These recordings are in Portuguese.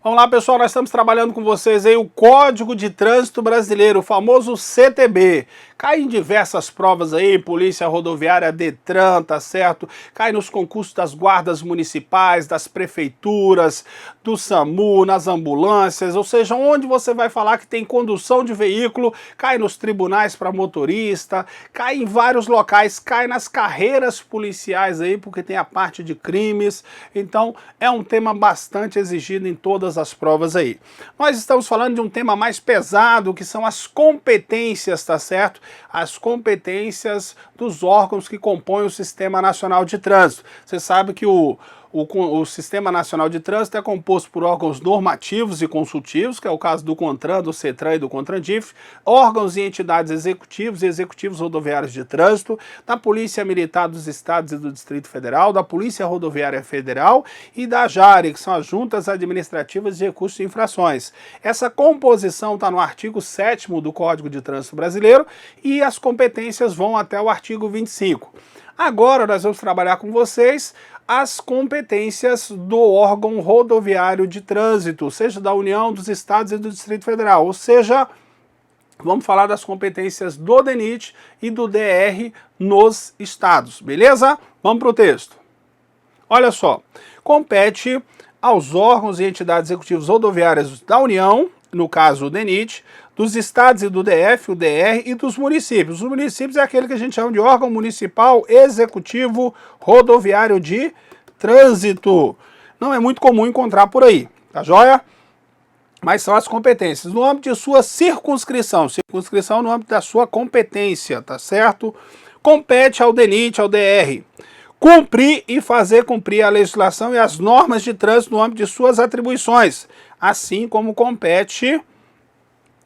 Vamos lá, pessoal, nós estamos trabalhando com vocês aí o Código de Trânsito Brasileiro, o famoso CTB. Cai em diversas provas aí, Polícia Rodoviária, Detran, tá certo? Cai nos concursos das guardas municipais, das prefeituras, do SAMU, nas ambulâncias, ou seja, onde você vai falar que tem condução de veículo, cai nos tribunais para motorista, cai em vários locais, cai nas carreiras policiais aí, porque tem a parte de crimes. Então, é um tema bastante exigido em todas as provas aí. Nós estamos falando de um tema mais pesado, que são as competências, tá certo? As competências dos órgãos que compõem o Sistema Nacional de Trânsito. Você sabe que o Sistema Nacional de Trânsito é composto por órgãos normativos e consultivos, que é o caso do CONTRAN, do CETRAN e do CONTRANDIF, órgãos e entidades executivos e executivos rodoviários de trânsito, da Polícia Militar dos Estados e do Distrito Federal, da Polícia Rodoviária Federal e da JARE, que são as Juntas Administrativas de Recursos e Infrações. Essa composição está no artigo 7º do Código de Trânsito Brasileiro e as competências vão até o artigo 25. Agora nós vamos trabalhar com vocês as competências do órgão rodoviário de trânsito, seja da União, dos Estados e do Distrito Federal, ou seja, vamos falar das competências do DENIT e do DR nos estados, beleza? Vamos para o texto. Olha só, compete aos órgãos e entidades executivas rodoviárias da União, no caso o DENIT, dos estados e do DF, o DR e dos municípios. Os municípios é aquele que a gente chama de órgão municipal executivo rodoviário de trânsito. Não é muito comum encontrar por aí, tá joia? Mas são as competências. No âmbito de sua circunscrição no âmbito da sua competência, tá certo? Compete ao DENIT, ao DR, cumprir e fazer cumprir a legislação e as normas de trânsito no âmbito de suas atribuições, assim como compete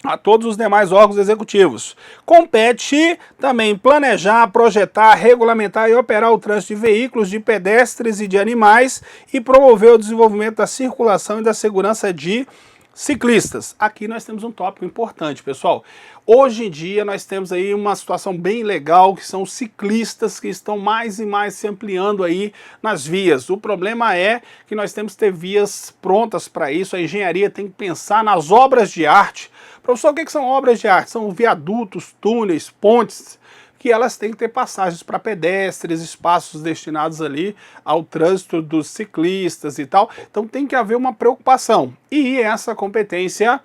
a todos os demais órgãos executivos. Compete também planejar, projetar, regulamentar e operar o trânsito de veículos, de pedestres e de animais e promover o desenvolvimento da circulação e da segurança de ciclistas. Aqui nós temos um tópico importante, pessoal. Hoje em dia nós temos aí uma situação bem legal, que são os ciclistas que estão mais e mais se ampliando aí nas vias. O problema é que nós temos que ter vias prontas para isso, a engenharia tem que pensar nas obras de arte. Professor, o que são obras de arte? São viadutos, túneis, pontes, que elas têm que ter passagens para pedestres, espaços destinados ali ao trânsito dos ciclistas e tal. Então tem que haver uma preocupação. E essa competência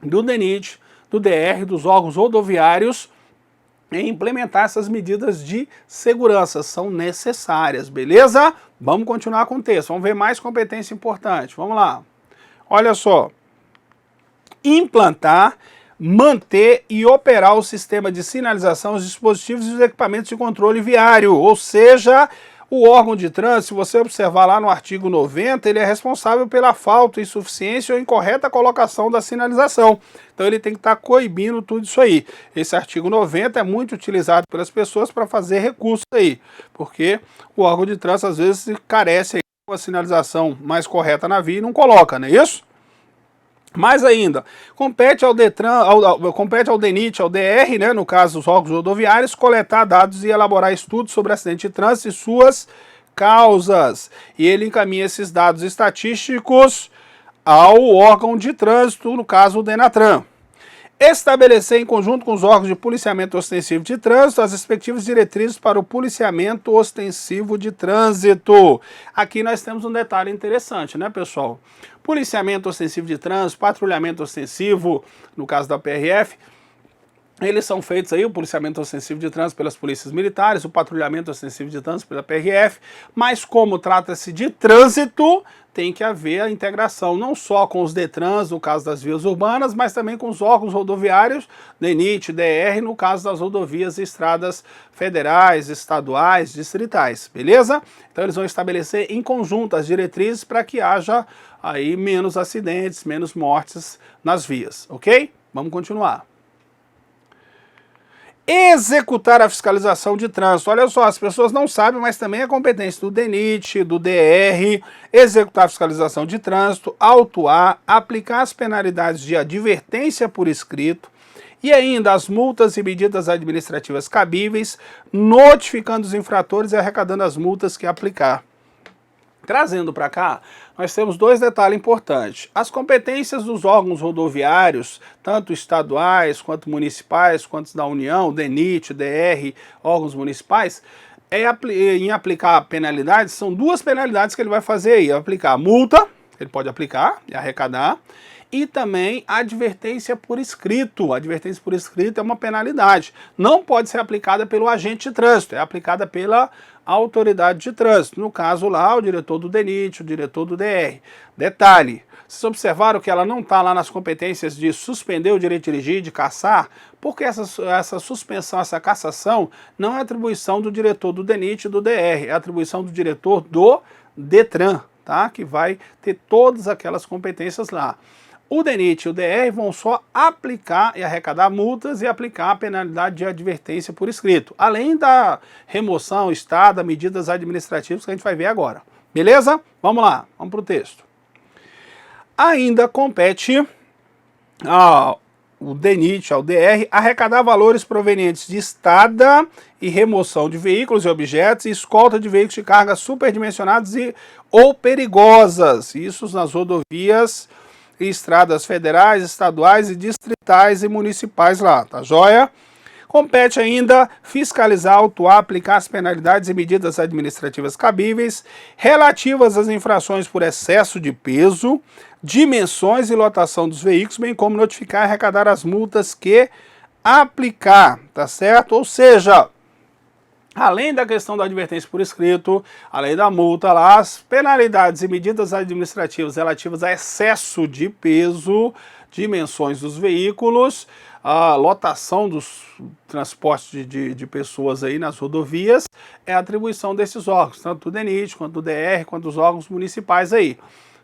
do DENIT, do DR, dos órgãos rodoviários, em implementar essas medidas de segurança, são necessárias, beleza? Vamos continuar com o texto, vamos ver mais competência importante. Vamos lá. Olha só. Implantar, manter e operar o sistema de sinalização, os dispositivos e os equipamentos de controle viário, ou seja, o órgão de trânsito, se você observar lá no artigo 90, ele é responsável pela falta, insuficiência ou incorreta colocação da sinalização. Então ele tem que estar coibindo tudo isso aí. Esse artigo 90 é muito utilizado pelas pessoas para fazer recurso aí, porque o órgão de trânsito às vezes carece de uma sinalização mais correta na via e não coloca, não é isso? Mais ainda, compete ao DENIT, ao DR, né, no caso os órgãos rodoviários, coletar dados e elaborar estudos sobre acidente de trânsito e suas causas. E ele encaminha esses dados estatísticos ao órgão de trânsito, no caso o DENATRAN. Estabelecer em conjunto com os órgãos de policiamento ostensivo de trânsito as respectivas diretrizes para o policiamento ostensivo de trânsito. Aqui nós temos um detalhe interessante, né, pessoal? Policiamento ostensivo de trânsito, patrulhamento ostensivo, no caso da PRF, eles são feitos aí, o policiamento ostensivo de trânsito pelas polícias militares, o patrulhamento ostensivo de trânsito pela PRF, mas como trata-se de trânsito, tem que haver a integração não só com os DETRANs, no caso das vias urbanas, mas também com os órgãos rodoviários, DENIT, DR, no caso das rodovias e estradas federais, estaduais, distritais, beleza? Então eles vão estabelecer em conjunto as diretrizes para que haja aí menos acidentes, menos mortes nas vias, ok? Vamos continuar. Executar a fiscalização de trânsito. Olha só, as pessoas não sabem, mas também é competência do DENIT, do DR, executar a fiscalização de trânsito, autuar, aplicar as penalidades de advertência por escrito e ainda as multas e medidas administrativas cabíveis, notificando os infratores e arrecadando as multas que aplicar. Trazendo para cá, nós temos dois detalhes importantes. As competências dos órgãos rodoviários, tanto estaduais, quanto municipais, quanto da União, DENIT, DR, órgãos municipais, em aplicar penalidades, são duas penalidades que ele vai fazer aí. Aplicar multa, ele pode aplicar e arrecadar, e também advertência por escrito. A advertência por escrito é uma penalidade. Não pode ser aplicada pelo agente de trânsito, é aplicada pela autoridade de trânsito. No caso lá, o diretor do DENIT, o diretor do DR. Detalhe, vocês observaram que ela não está lá nas competências de suspender o direito de dirigir, de cassar, porque essa suspensão, essa cassação, não é atribuição do diretor do DENIT e do DR, é atribuição do diretor do DETRAN, tá? Que vai ter todas aquelas competências lá. O DENIT e o DR vão só aplicar e arrecadar multas e aplicar a penalidade de advertência por escrito, além da remoção, estada, medidas administrativas que a gente vai ver agora. Beleza? Vamos lá, vamos para o texto. Ainda compete ao DENIT, ao DR, arrecadar valores provenientes de estada e remoção de veículos e objetos e escolta de veículos de carga superdimensionados ou perigosas, isso nas rodovias e estradas federais, estaduais e distritais e municipais lá, tá joia? Compete ainda fiscalizar, autuar, aplicar as penalidades e medidas administrativas cabíveis relativas às infrações por excesso de peso, dimensões e lotação dos veículos, bem como notificar e arrecadar as multas que aplicar, tá certo? Ou seja, além da questão da advertência por escrito, além da multa lá, as penalidades e medidas administrativas relativas a excesso de peso, dimensões dos veículos, a lotação dos transportes de pessoas aí nas rodovias, é a atribuição desses órgãos, tanto do DENIT, quanto do DR, quanto dos órgãos municipais aí.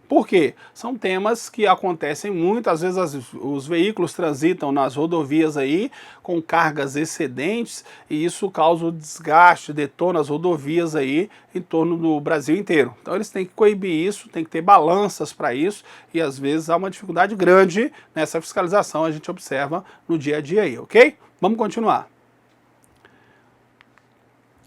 Por quê? São temas que acontecem muito, às vezes os veículos transitam nas rodovias aí com cargas excedentes e isso causa desgaste, detona as rodovias aí em torno do Brasil inteiro. Então eles têm que coibir isso, tem que ter balanças para isso e às vezes há uma dificuldade grande nessa fiscalização, a gente observa no dia a dia aí, ok? Vamos continuar.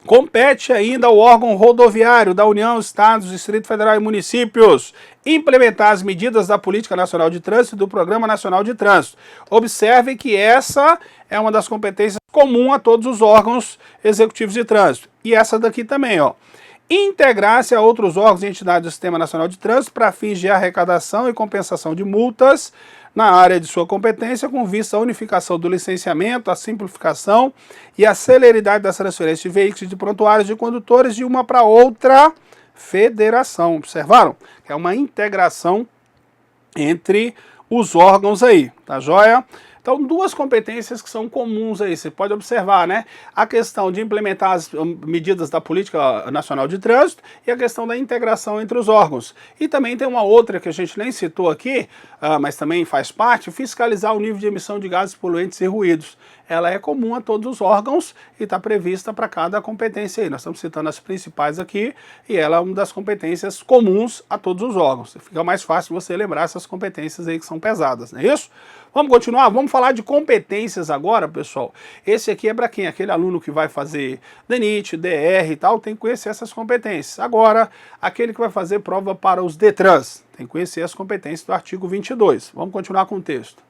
Compete ainda ao órgão rodoviário da União, Estados, Distrito Federal e municípios implementar as medidas da Política Nacional de Trânsito e do Programa Nacional de Trânsito. Observe que essa é uma das competências comum a todos os órgãos executivos de trânsito. E essa daqui também, ó. Integrar-se a outros órgãos e entidades do Sistema Nacional de Trânsito para fins de arrecadação e compensação de multas na área de sua competência, com vista à unificação do licenciamento, a simplificação e a celeridade das transferências de veículos e de prontuários de condutores de uma para outra federação. Observaram? É uma integração entre os órgãos aí, tá joia? Então, duas competências que são comuns aí, você pode observar, né? A questão de implementar as medidas da Política Nacional de Trânsito e a questão da integração entre os órgãos. E também tem uma outra que a gente nem citou aqui, mas também faz parte, fiscalizar o nível de emissão de gases poluentes e ruídos. Ela é comum a todos os órgãos e está prevista para cada competência aí. Nós estamos citando as principais aqui e ela é uma das competências comuns a todos os órgãos. Fica mais fácil você lembrar essas competências aí que são pesadas, não é isso? Vamos continuar? Vamos falar de competências agora, pessoal. Esse aqui é para quem? Aquele aluno que vai fazer DENIT, DR e tal, tem que conhecer essas competências. Agora, aquele que vai fazer prova para os DETRANs, tem que conhecer as competências do artigo 22. Vamos continuar com o texto.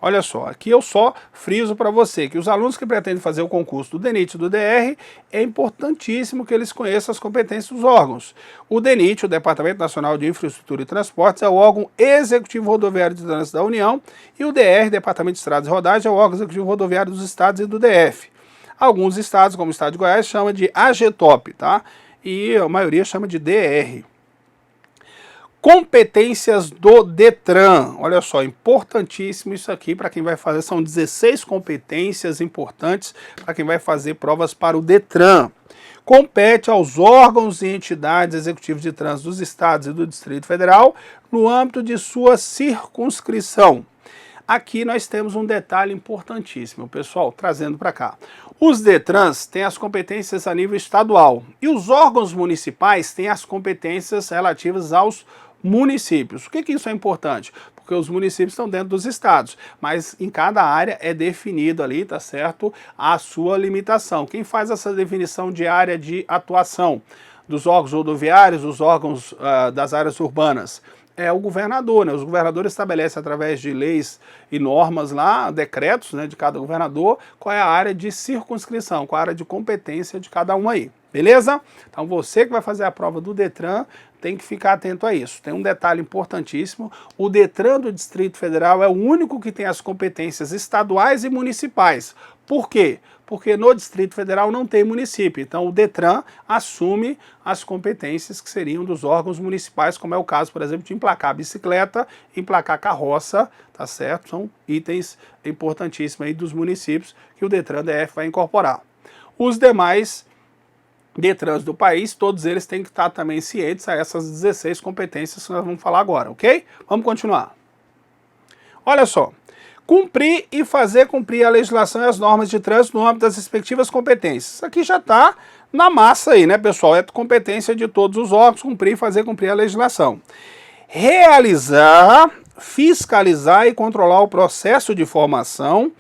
Olha só, aqui eu só friso para você que os alunos que pretendem fazer o concurso do DENIT e do DR, é importantíssimo que eles conheçam as competências dos órgãos. O DENIT, o Departamento Nacional de Infraestrutura e Transportes, é o órgão executivo rodoviário de trânsito da União, e o DR, Departamento de Estradas e Rodagens, é o órgão executivo rodoviário dos estados e do DF. Alguns estados, como o estado de Goiás, chama de AGTOP, tá? E a maioria chama de DR. Competências do DETRAN, olha só, importantíssimo isso aqui para quem vai fazer, são 16 competências importantes para quem vai fazer provas para o DETRAN. Compete aos órgãos e entidades executivos de trânsito dos estados e do Distrito Federal no âmbito de sua circunscrição. Aqui nós temos um detalhe importantíssimo, pessoal, trazendo para cá. Os DETRANs têm as competências a nível estadual e os órgãos municipais têm as competências relativas aos municípios. Por que isso é importante? Porque os municípios estão dentro dos estados, mas em cada área é definido ali, tá certo, a sua limitação. Quem faz essa definição de área de atuação? dos órgãos rodoviários, dos órgãos das áreas urbanas? É o governador, né? Os governadores estabelecem através de leis e normas lá, decretos, né, de cada governador, qual é a área de circunscrição, qual é a área de competência de cada um aí, beleza? Então você que vai fazer a prova do Detran tem que ficar atento a isso. Tem um detalhe importantíssimo, o Detran do Distrito Federal é o único que tem as competências estaduais e municipais. Por quê? Porque no Distrito Federal não tem município, então o Detran assume as competências que seriam dos órgãos municipais, como é o caso, por exemplo, de emplacar bicicleta, emplacar carroça, tá certo? São itens importantíssimos aí dos municípios que o Detran DF vai incorporar. Os demais Detrans do país, todos eles têm que estar também cientes a essas 16 competências que nós vamos falar agora, ok? Vamos continuar. Olha só. Cumprir e fazer cumprir a legislação e as normas de trânsito no âmbito das respectivas competências. Isso aqui já está na massa aí, né, pessoal? É competência de todos os órgãos, cumprir e fazer cumprir a legislação. Realizar, fiscalizar e controlar o processo de formação,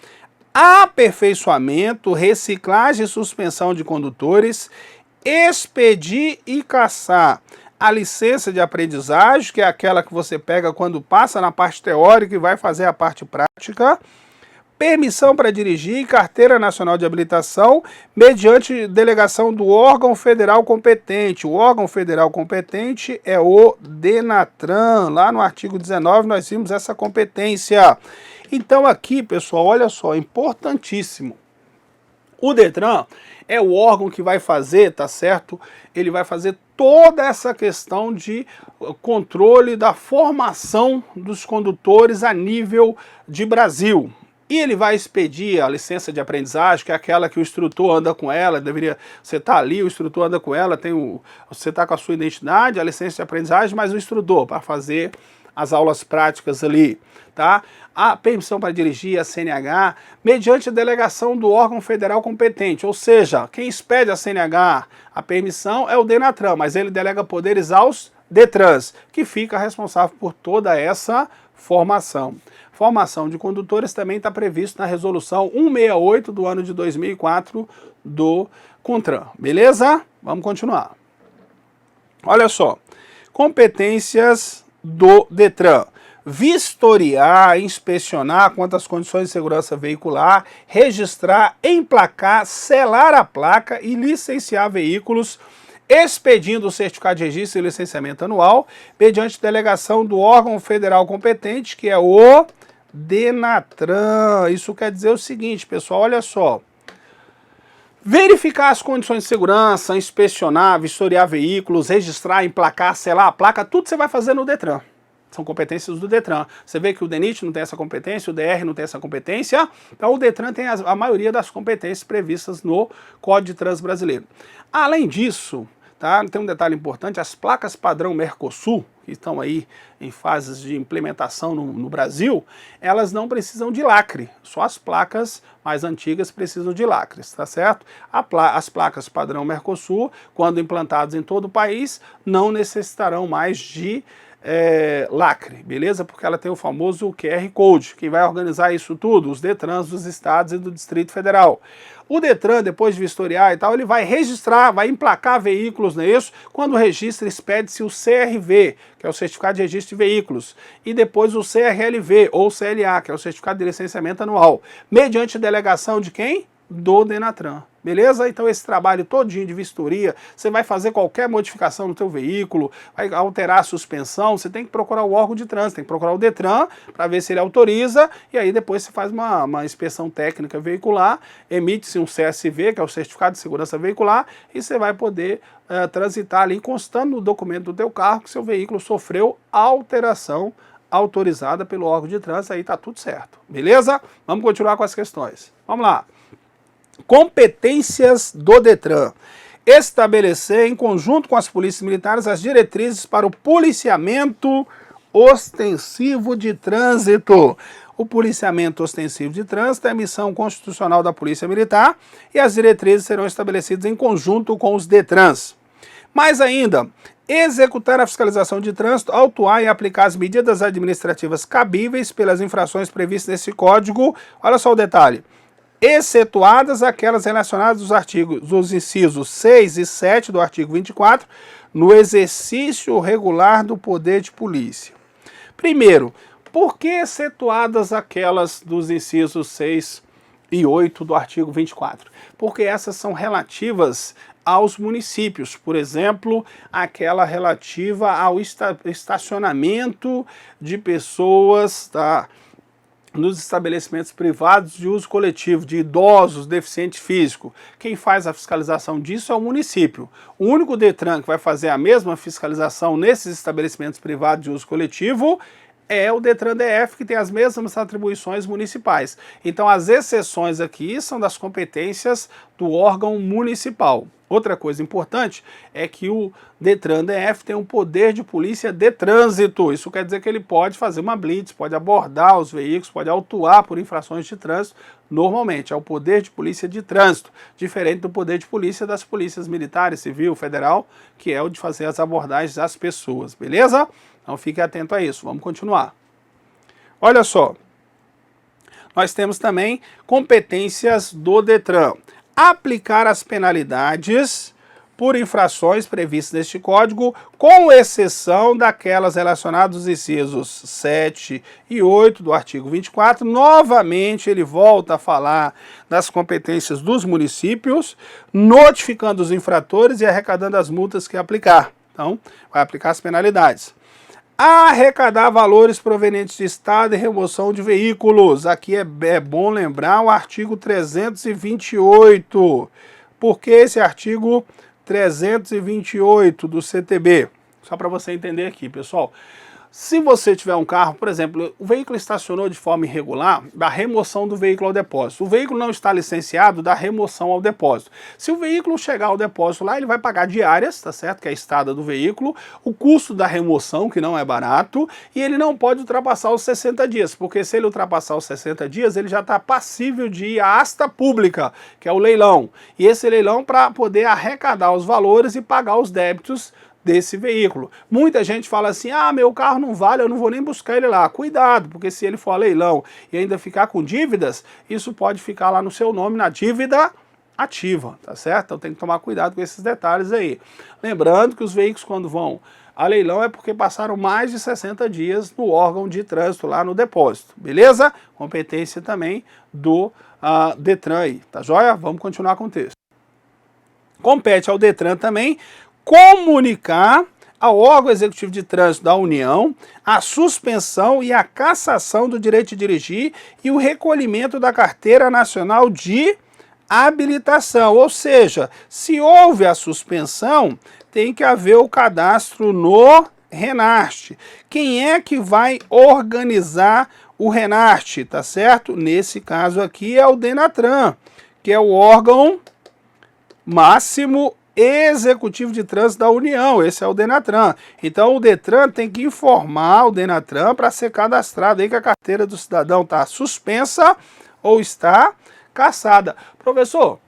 aperfeiçoamento, reciclagem e suspensão de condutores, expedir e caçar a licença de aprendizagem, que é aquela que você pega quando passa na parte teórica e vai fazer a parte prática, permissão para dirigir e carteira nacional de habilitação, mediante delegação do órgão federal competente. O órgão federal competente é o DENATRAN. Lá no artigo 19 nós vimos essa competência. Então aqui, pessoal, olha só, importantíssimo. O Detran é o órgão que vai fazer, tá certo? Ele vai fazer toda essa questão de controle da formação dos condutores a nível de Brasil. E ele vai expedir a licença de aprendizagem, que é aquela que o instrutor anda com ela, você tá ali, o instrutor anda com ela, você tá com a sua identidade, a licença de aprendizagem, mas o instrutor para fazer as aulas práticas ali, tá? A permissão para dirigir, a CNH, mediante delegação do órgão federal competente, ou seja, quem expede a CNH, a permissão é o DENATRAN, mas ele delega poderes aos DETRANS, que fica responsável por toda essa formação. Formação de condutores também está previsto na resolução 168 do ano de 2004 do CONTRAN, beleza? Vamos continuar. Olha só, competências do Detran: vistoriar, inspecionar quanto às condições de segurança veicular, registrar, emplacar, selar a placa e licenciar veículos, expedindo o certificado de registro e licenciamento anual, mediante delegação do órgão federal competente, que é o DENATRAN. Isso quer dizer o seguinte, pessoal, olha só. Verificar as condições de segurança, inspecionar, vistoriar veículos, registrar, emplacar, selar a placa, tudo você vai fazer no Detran. São competências do Detran. Você vê que o DENIT não tem essa competência, o DR não tem essa competência, então o Detran tem a maioria das competências previstas no Código de Trânsito Brasileiro. Além disso, tá, tem um detalhe importante, as placas padrão Mercosul, que estão aí em fases de implementação no Brasil, elas não precisam de lacre, só as placas mais antigas precisam de lacres, tá certo? As placas padrão Mercosul, quando implantadas em todo o país, não necessitarão mais de lacre, beleza? Porque ela tem o famoso QR Code. Quem vai organizar isso tudo? Os Detrans dos estados e do Distrito Federal. O Detran, depois de vistoriar e tal, ele vai registrar, vai emplacar veículos, não é isso? Quando registra, expede-se o CRV, que é o Certificado de Registro de Veículos, e depois o CRLV, ou CLA, que é o Certificado de Licenciamento Anual, mediante delegação de quem? Do DENATRAN, beleza? Então esse trabalho todinho de vistoria, você vai fazer qualquer modificação no teu veículo, vai alterar a suspensão, você tem que procurar o órgão de trânsito, tem que procurar o Detran para ver se ele autoriza, e aí depois você faz uma inspeção técnica veicular, emite-se um CSV, que é o Certificado de Segurança Veicular, e você vai poder transitar ali, constando no documento do teu carro que seu veículo sofreu alteração autorizada pelo órgão de trânsito, aí tá tudo certo, beleza? Vamos continuar com as questões. Vamos lá. Competências do Detran: estabelecer, em conjunto com as polícias militares, as diretrizes para o policiamento ostensivo de trânsito. O policiamento ostensivo de trânsito é a missão constitucional da Polícia Militar e as diretrizes serão estabelecidas em conjunto com os Detrans. Mais ainda, executar a fiscalização de trânsito, autuar e aplicar as medidas administrativas cabíveis pelas infrações previstas nesse código. Olha só o detalhe. excetuadas aquelas relacionadas dos incisos 6 e 7 do artigo 24, no exercício regular do poder de polícia. Primeiro, por que excetuadas aquelas dos incisos 6 e 8 do artigo 24? Porque essas são relativas aos municípios, por exemplo, aquela relativa ao estacionamento de pessoas, tá, nos estabelecimentos privados de uso coletivo, de idosos, deficiente físico. Quem faz a fiscalização disso é o município. O único DETRAN que vai fazer a mesma fiscalização nesses estabelecimentos privados de uso coletivo é o DETRAN DF, que tem as mesmas atribuições municipais. Então, as exceções aqui são das competências do órgão municipal. Outra coisa importante é que o DETRAN DF tem um poder de polícia de trânsito. Isso quer dizer que ele pode fazer uma blitz, pode abordar os veículos, pode autuar por infrações de trânsito. Normalmente é o poder de polícia de trânsito, diferente do poder de polícia das polícias militares, civil, federal, que é o de fazer as abordagens às pessoas, beleza? Então fique atento a isso. Vamos continuar. Olha só. Nós temos também competências do DETRAN. Aplicar as penalidades por infrações previstas neste código, com exceção daquelas relacionadas aos incisos 7 e 8 do artigo 24. Novamente, ele volta a falar das competências dos municípios, notificando os infratores e arrecadando as multas que aplicar. Então, vai aplicar as penalidades. Arrecadar valores provenientes de estado e remoção de veículos. Aqui é bom lembrar o artigo 328. Por que esse artigo 328 do CTB? Só para você entender aqui, pessoal. Se você tiver um carro, por exemplo, o veículo estacionou de forma irregular, dá remoção do veículo ao depósito. O veículo não está licenciado, dá remoção ao depósito. Se o veículo chegar ao depósito lá, ele vai pagar diárias, tá certo? Que é a estada do veículo, o custo da remoção, que não é barato, e ele não pode ultrapassar os 60 dias, porque se ele ultrapassar os 60 dias, ele já está passível de ir à asta pública, que é o leilão. E esse leilão para poder arrecadar os valores e pagar os débitos desse veículo. Muita gente fala assim, meu carro não vale, eu não vou nem buscar ele lá. Cuidado, porque se ele for a leilão e ainda ficar com dívidas, isso pode ficar lá no seu nome, na dívida ativa, tá certo? Então tem que tomar cuidado com esses detalhes aí. Lembrando que os veículos quando vão a leilão é porque passaram mais de 60 dias no órgão de trânsito, lá no depósito, beleza? Competência também do DETRAN aí, tá joia? Vamos continuar com o texto. Compete ao DETRAN também comunicar ao órgão executivo de trânsito da União a suspensão e a cassação do direito de dirigir e o recolhimento da carteira nacional de habilitação. Ou seja, se houve a suspensão, tem que haver o cadastro no RENART. Quem é que vai organizar o RENART, tá certo? Nesse caso aqui é o DENATRAN, que é o órgão máximo executivo de trânsito da União. Esse é o DENATRAN. Então o DETRAN tem que informar o DENATRAN para ser cadastrado aí que a carteira do cidadão está suspensa ou está cassada. Professor,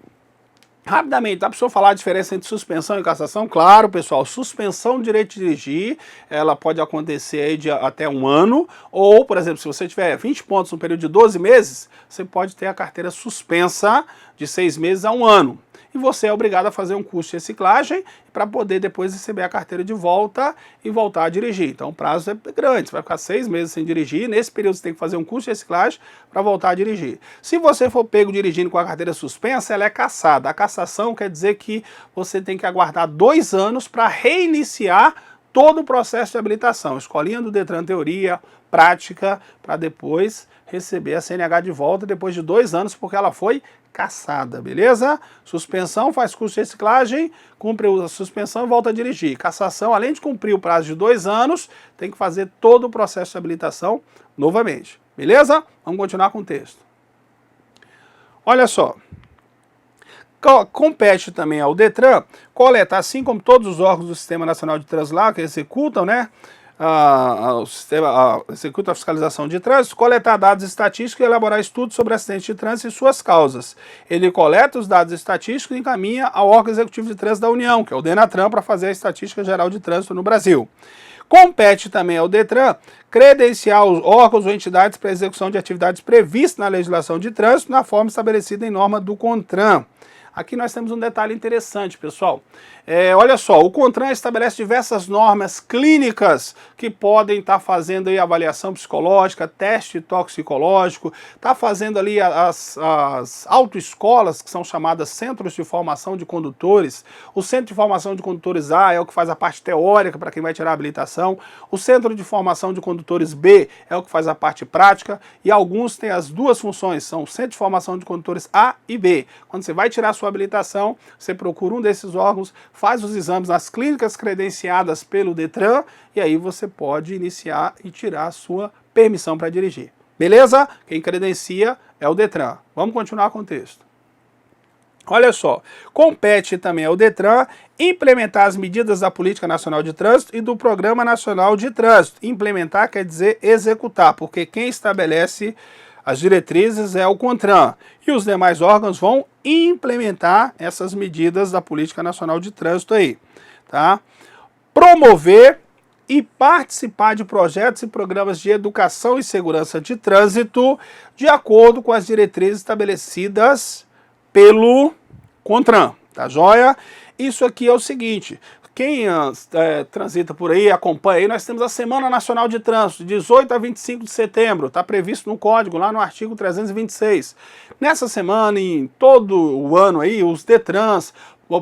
rapidamente, dá para o senhor falar a diferença entre suspensão e cassação? Claro, pessoal, suspensão do direito de dirigir, ela pode acontecer aí de até um ano, ou, por exemplo, se você tiver 20 pontos no período de 12 meses, você pode ter a carteira suspensa de 6 meses a um ano. E você é obrigado a fazer um curso de reciclagem para poder depois receber a carteira de volta e voltar a dirigir. Então o prazo é grande, você vai ficar 6 meses sem dirigir, nesse período você tem que fazer um curso de reciclagem para voltar a dirigir. Se você for pego dirigindo com a carteira suspensa, ela é cassada. A cassação quer dizer que você tem que aguardar 2 anos para reiniciar todo o processo de habilitação. Escolinha do DETRAN teoria, prática, para depois receber a CNH de volta depois de 2 anos, porque ela foi cassada, beleza? Suspensão, faz curso de reciclagem, cumpre a suspensão e volta a dirigir. Cassação, além de cumprir o prazo de 2 anos, tem que fazer todo o processo de habilitação novamente, beleza? Vamos continuar com o texto. Olha só. Compete também ao DETRAN coletar, assim como todos os órgãos do Sistema Nacional de Trânsito lá, que executam, né, o sistema executa a fiscalização de trânsito, coletar dados estatísticos e elaborar estudos sobre acidentes de trânsito e suas causas. Ele coleta os dados estatísticos e encaminha ao órgão executivo de trânsito da União, que é o Denatran, para fazer a estatística geral de trânsito no Brasil. Compete também ao Detran credenciar os órgãos ou entidades para execução de atividades previstas na legislação de trânsito na forma estabelecida em norma do CONTRAN. Aqui nós temos um detalhe interessante, pessoal. Olha só, o CONTRAN estabelece diversas normas clínicas que podem estar fazendo aí avaliação psicológica, teste toxicológico, está fazendo ali as autoescolas, que são chamadas Centros de Formação de Condutores. O Centro de Formação de Condutores A é o que faz a parte teórica para quem vai tirar a habilitação. O Centro de Formação de Condutores B é o que faz a parte prática. E alguns têm as duas funções, são o Centro de Formação de Condutores A e B. Quando você vai tirar a sua habilitação, você procura um desses órgãos, faz os exames nas clínicas credenciadas pelo Detran e aí você pode iniciar e tirar a sua permissão para dirigir. Beleza? Quem credencia é o Detran. Vamos continuar com o texto. Olha só, compete também ao Detran implementar as medidas da Política Nacional de Trânsito e do Programa Nacional de Trânsito. Implementar quer dizer executar, porque quem estabelece as diretrizes é o CONTRAN e os demais órgãos vão implementar essas medidas da Política Nacional de Trânsito aí, tá? Promover e participar de projetos e programas de educação e segurança de trânsito de acordo com as diretrizes estabelecidas pelo CONTRAN, tá joia? Isso aqui é o seguinte, quem transita por aí, acompanha aí, nós temos a Semana Nacional de Trânsito, 18 a 25 de setembro, está previsto no Código, lá no artigo 326. Nessa semana e em todo o ano aí, os Detrans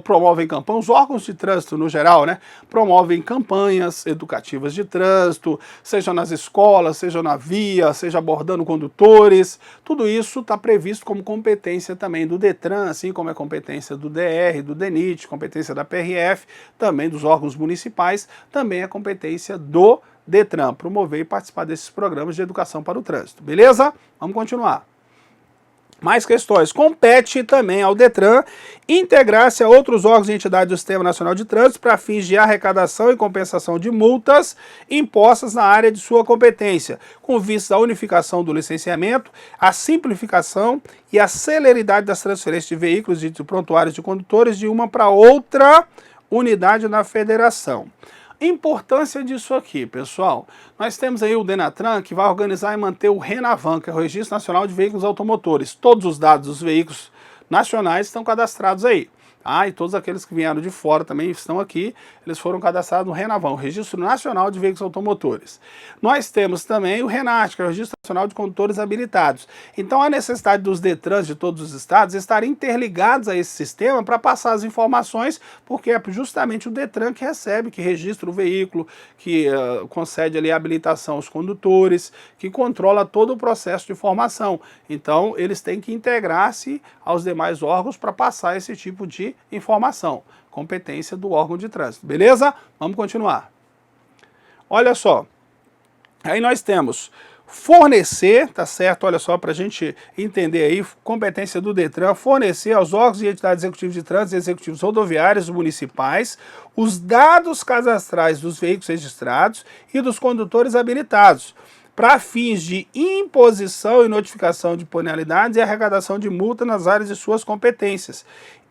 promovem campanhas, os órgãos de trânsito no geral, né, promovem campanhas educativas de trânsito, seja nas escolas, seja na via, seja abordando condutores, tudo isso está previsto como competência também do Detran, assim como é competência do DR, do DENIT, competência da PRF, também dos órgãos municipais, também é competência do Detran, promover e participar desses programas de educação para o trânsito, beleza? Vamos continuar. Mais questões. Compete também ao Detran integrar-se a outros órgãos e entidades do Sistema Nacional de Trânsito para fins de arrecadação e compensação de multas impostas na área de sua competência, com vistas à unificação do licenciamento, a simplificação e a celeridade das transferências de veículos e de prontuários de condutores de uma para outra unidade na federação. Importância disso aqui, pessoal. Nós temos aí o Denatran que vai organizar e manter o RENAVAN, que é o Registro Nacional de Veículos Automotores. Todos os dados dos veículos nacionais estão cadastrados aí. E todos aqueles que vieram de fora também estão aqui, eles foram cadastrados no RENAVAN, o Registro Nacional de Veículos Automotores. Nós temos também o RENAT, que é o Registro Nacional de Condutores Habilitados. Então há necessidade dos Detrans de todos os estados estarem interligados a esse sistema para passar as informações, porque é justamente o Detran que recebe, que registra o veículo, que concede ali a habilitação aos condutores, que controla todo o processo de formação. Então eles têm que integrar-se aos demais órgãos para passar esse tipo de informação, competência do órgão de trânsito, beleza? Vamos continuar. Olha só, aí nós temos fornecer, tá certo? Olha só, para a gente entender aí, competência do Detran, fornecer aos órgãos e entidades executivas de trânsito e executivos rodoviários municipais os dados cadastrais dos veículos registrados e dos condutores habilitados, para fins de imposição e notificação de penalidades e arrecadação de multa nas áreas de suas competências.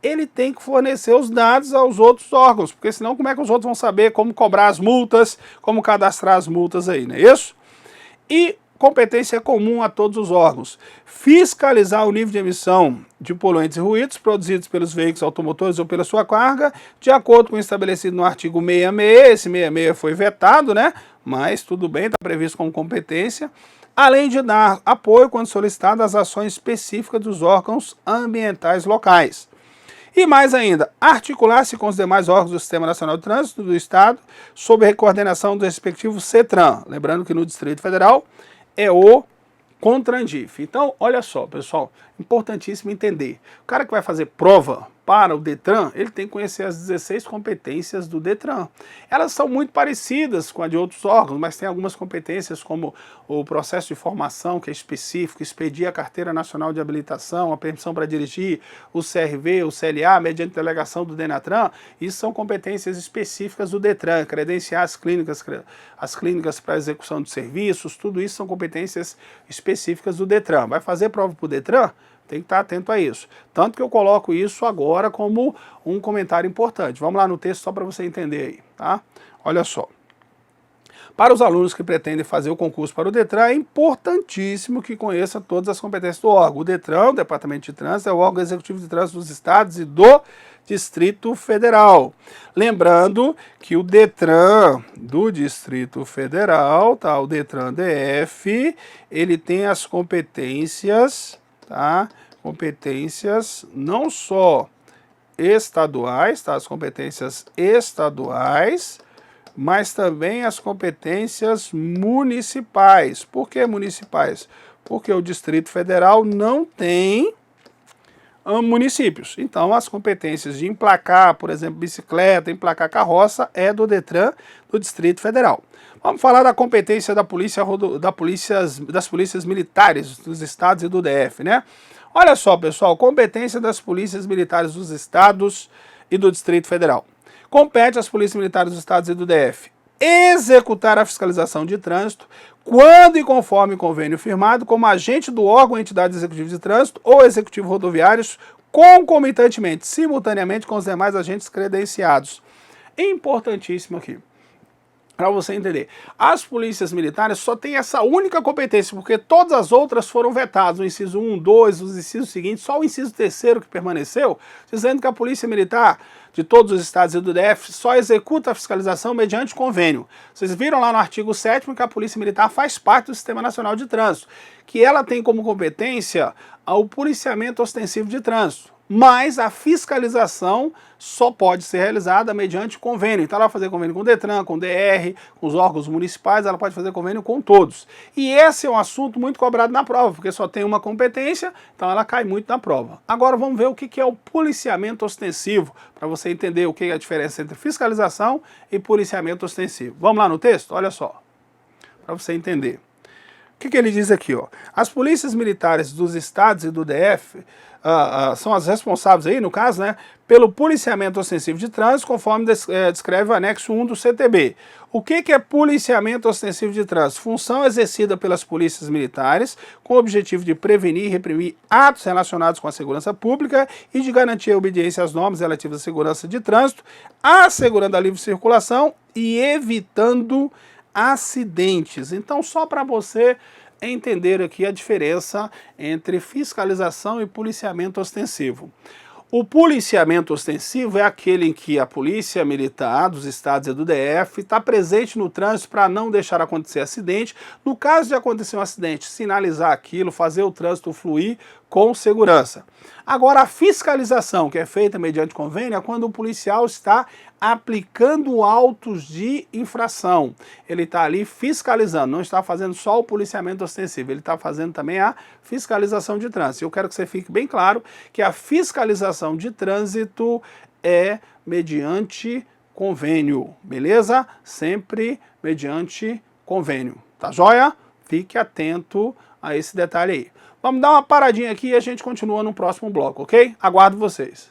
Ele tem que fornecer os dados aos outros órgãos, porque senão como é que os outros vão saber como cobrar as multas, como cadastrar as multas aí, não é isso? E competência comum a todos os órgãos. Fiscalizar o nível de emissão de poluentes e ruídos produzidos pelos veículos automotores ou pela sua carga, de acordo com o estabelecido no artigo 66, esse 66 foi vetado, né? Mas tudo bem, está previsto como competência. Além de dar apoio, quando solicitado, às ações específicas dos órgãos ambientais locais. E mais ainda, articular-se com os demais órgãos do Sistema Nacional de Trânsito do Estado, sob a coordenação do respectivo CETRAN. Lembrando que no Distrito Federal é o CONTRANDIF. Então, olha só, pessoal, importantíssimo entender. O cara que vai fazer prova para o Detran, ele tem que conhecer as 16 competências do Detran. Elas são muito parecidas com a de outros órgãos, mas tem algumas competências como o processo de formação, que é específico, expedir a Carteira Nacional de Habilitação, a permissão para dirigir, o CRV, o CLA, mediante delegação do Denatran. Isso são competências específicas do Detran, credenciar as clínicas para execução de serviços, tudo isso são competências específicas do Detran. Vai fazer prova para o Detran? Tem que estar atento a isso. Tanto que eu coloco isso agora como um comentário importante. Vamos lá no texto só para você entender aí, tá? Olha só. Para os alunos que pretendem fazer o concurso para o Detran, é importantíssimo que conheça todas as competências do órgão. O Detran, o Departamento de Trânsito, é o órgão executivo de trânsito dos estados e do Distrito Federal. Lembrando que o Detran do Distrito Federal, tá? O Detran DF, ele tem as competências, tá? Competências não só estaduais, tá? As competências estaduais, mas também as competências municipais. Por que municipais? Porque o Distrito Federal não tem municípios. Então, as competências de emplacar, por exemplo, bicicleta, emplacar carroça, é do Detran do Distrito Federal. Vamos falar da competência das polícias militares dos estados e do DF, né? Olha só, pessoal, competência das polícias militares dos estados e do Distrito Federal. Compete às polícias militares dos estados e do DF executar a fiscalização de trânsito quando e conforme convênio firmado como agente do órgão ou entidade executiva de trânsito ou executivo rodoviários concomitantemente, simultaneamente com os demais agentes credenciados. Importantíssimo aqui, para você entender. As polícias militares só têm essa única competência, porque todas as outras foram vetadas. O inciso 1, 2, os incisos seguintes, só o inciso 3º que permaneceu, dizendo que a polícia militar de todos os estados e do DF só executa a fiscalização mediante convênio. Vocês viram lá no artigo 7º que a polícia militar faz parte do Sistema Nacional de Trânsito, que ela tem como competência o policiamento ostensivo de trânsito. Mas a fiscalização só pode ser realizada mediante convênio. Então ela vai fazer convênio com o Detran, com o DR, com os órgãos municipais, ela pode fazer convênio com todos. E esse é um assunto muito cobrado na prova, porque só tem uma competência, então ela cai muito na prova. Agora vamos ver o que é o policiamento ostensivo, para você entender o que é a diferença entre fiscalização e policiamento ostensivo. Vamos lá no texto? Olha só, para você entender. O que ele diz aqui, ó? As polícias militares dos estados e do DF são as responsáveis aí, no caso, né, pelo policiamento ostensivo de trânsito, conforme descreve o anexo 1 do CTB. O que é policiamento ostensivo de trânsito? Função exercida pelas polícias militares com o objetivo de prevenir e reprimir atos relacionados com a segurança pública e de garantir a obediência às normas relativas à segurança de trânsito, assegurando a livre circulação e evitando acidentes. Então, só para você entender aqui a diferença entre fiscalização e policiamento ostensivo. O policiamento ostensivo é aquele em que a polícia militar dos estados e do DF está presente no trânsito para não deixar acontecer acidente. No caso de acontecer um acidente, sinalizar aquilo, fazer o trânsito fluir com segurança. Agora, a fiscalização, que é feita mediante convênio, é quando o policial está aplicando autos de infração. Ele está ali fiscalizando, não está fazendo só o policiamento ostensivo, ele está fazendo também a fiscalização de trânsito. Eu quero que você fique bem claro que a fiscalização de trânsito é mediante convênio, beleza? Sempre mediante convênio, tá joia? Fique atento a esse detalhe aí. Vamos dar uma paradinha aqui e a gente continua no próximo bloco, ok? Aguardo vocês.